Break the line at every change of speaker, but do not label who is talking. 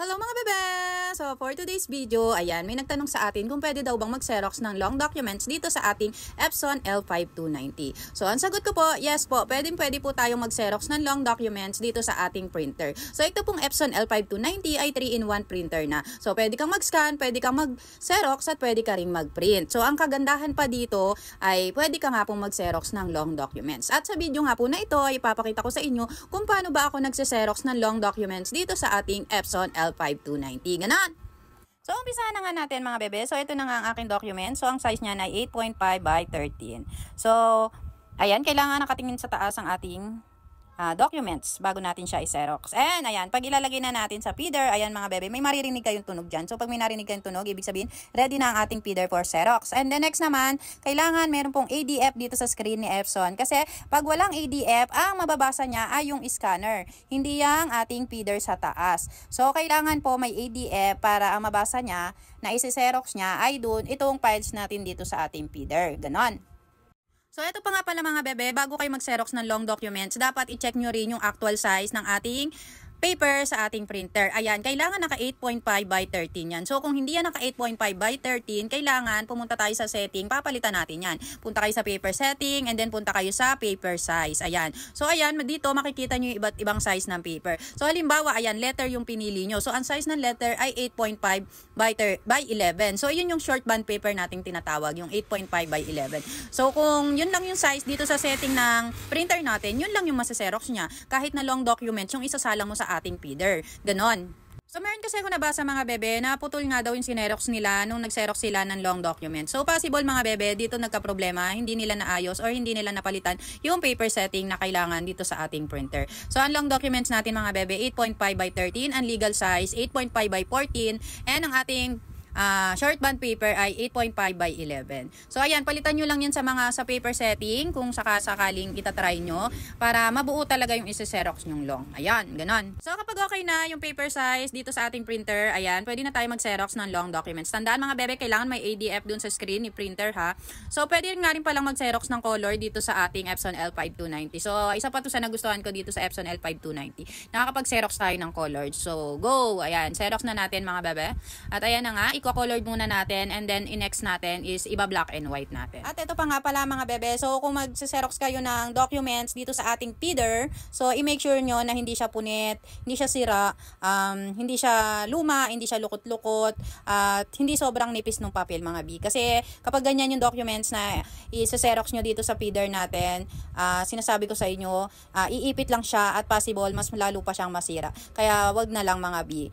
Hello mga bebe! So for today's video, ayan, may nagtanong sa atin kung pwede daw bang mag-xerox ng long documents dito sa ating Epson L5290. So ang sagot ko po, yes po, pwede po tayong mag-xerox ng long documents dito sa ating printer. So ito pong Epson L5290 ay 3-in-1 printer na. So pwede kang mag-scan, pwede kang mag-xerox at pwede ka ring mag-print. So ang kagandahan pa dito ay pwede ka nga pong mag-xerox ng long documents. At sa video nga po na ito, ipapakita ko sa inyo kung paano ba ako nagse-xerox ng long documents dito sa ating Epson L5290. Ganon! So, umpisa na nga natin mga bebe. So, ito na nga ang aking document. So, ang size niya ay 8.5 by 13. So, ayan, kailangan nakatingin sa taas ang ating documents bago natin siya i-xerox. And ayan, pag ilalagay na natin sa feeder, ayan mga bebe, may maririnig kayong tunog dyan. So, pag may narinig kayong tunog, ibig sabihin, ready na ang ating feeder for xerox. And the next naman, kailangan meron pong ADF dito sa screen ni Epson. Kasi, pag walang ADF, ang mababasa niya ay yung scanner. Hindi yung ating feeder sa taas. So, kailangan po may ADF para ang mabasa niya na isi-xerox niya ay doon itong files natin dito sa ating feeder. Ganon. So, ito pa nga pala mga bebe, bago kayo mag-xerox ng long documents, dapat i-check nyo rin yung actual size ng ating paper sa ating printer. Ayan, kailangan naka 8.5 by 13 yan. So, kung hindi yan naka 8.5 by 13, kailangan pumunta tayo sa setting, papalitan natin yan. Punta kayo sa paper setting, and then punta kayo sa paper size. Ayan. So, ayan, dito makikita nyo yung iba't ibang size ng paper. So, halimbawa, ayan, letter yung pinili nyo. So, ang size ng letter ay 8.5 by 11. So, yun yung short band paper nating tinatawag, yung 8.5 by 11. So, kung yun lang yung size dito sa setting ng printer natin, yun lang yung masa-xerox niya. Kahit na long documents, yung isasalang mo sa ating feeder. Ganon. So, meron kasi ako nabasa mga bebe na putol nga daw yung sinerox nila nung nag-xerox sila ng long document. So, possible mga bebe, dito nagka-problema, hindi nila naayos or hindi nila napalitan yung paper setting na kailangan dito sa ating printer. So, ang long documents natin mga bebe, 8.5 by 13, ang legal size, 8.5 by 14, and ang ating short band paper ay 8.5 by 11. So, ayan, palitan nyo lang yan sa paper setting kung sakaling itatry nyo para mabuo talaga yung isi-xerox nyong long. Ayan, ganon. So, kapag okay na yung paper size dito sa ating printer, ayan, pwede na tayo mag-xerox ng long documents. Tandaan mga bebe, kailangan may ADF dun sa screen ni printer ha. So, pwede nga rin palang mag-xerox ng color dito sa ating Epson L5290. So, isa pa to sa nagustuhan ko dito sa Epson L5290. Nakakapag-xerox tayo ng color. So, go! Ayan, xerox na natin mga bebe. At ayan na nga, i-colored muna natin, and then next natin is iba black and white natin. At ito pa nga pala mga bebe, so kung mag-xerox kayo ng documents dito sa ating feeder, so i-make sure nyo na hindi siya punit, hindi siya sira, hindi siya luma, hindi siya lukot-lukot, at hindi sobrang nipis ng papel mga B. Kasi kapag ganyan yung documents na i-xerox nyo dito sa feeder natin, sinasabi ko sa inyo, iipit lang siya at possible mas lalo pa siyang masira. Kaya wag na lang mga B.